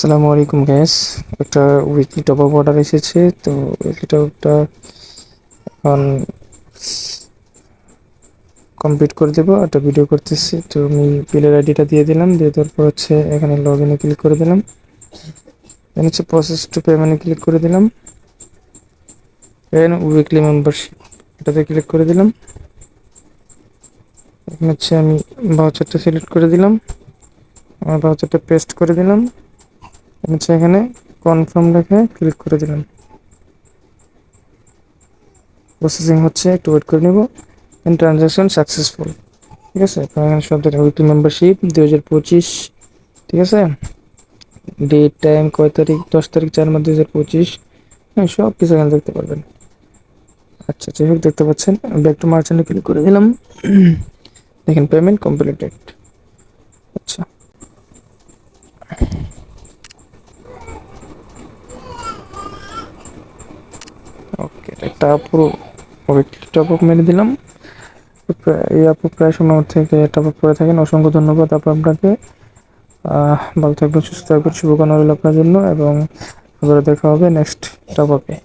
আসসালামু আলাইকুম গ্যাস। একটা উইকলি টপ আপ অর্ডার এসেছে, তো উইকলি টপ আপটা এখন কমপ্লিট করে দেবো। একটা ভিডিও করতেছি, তো আমি বিলের আইডিটা দিয়ে দিলাম, দিয়ে দেওয়ার পর হচ্ছে এখানে লগ ইনে ক্লিক করে দিলাম, দেন হচ্ছে প্রসেস টু পেমেন্টে ক্লিক করে দিলাম, এখানে উইকলি মেম্বারশিপ এটাতে ক্লিক করে দিলাম। এখন হচ্ছে আমি ভাউচারটা সিলেক্ট করে দিলাম, আমার ভাউচারটা পেস্ট করে দিলাম, হচ্ছে এখানে কনফার্ম লেখে ক্লিক করে দিলাম। প্রসেসিং হচ্ছে, একটু ওয়েট করে নেব। And transaction successful. ঠিক আছে, আপনার এখানে সব দেখেন উইকলি মেম্বারশিপ 2025। ঠিক আছে, ডেট টাইম কয় তারিখ, 10 তারিখ 4 মাস 2025। হ্যাঁ, সব কিছু এখানে দেখতে পারবেন। আচ্ছা, যাই হোক, দেখতে পাচ্ছেন। ব্যাক টু মার্চেন্টে ক্লিক করে দিলাম। দেখেন পেমেন্ট কমপ্লিটেড। আচ্ছা, ওকে, একটা পুরো উইকলি টপ আপ মেরে দিলাম। এই আপু প্রায় সময় থেকে টপ আপ করে থাকেন, অসংখ্য ধন্যবাদ আপু আপনাকে। ভালো থাকবেন, সুস্থ থাকবেন, শুভকামনা রইল আপনার জন্য, এবং আবার দেখা হবে নেক্সট টপ আপে।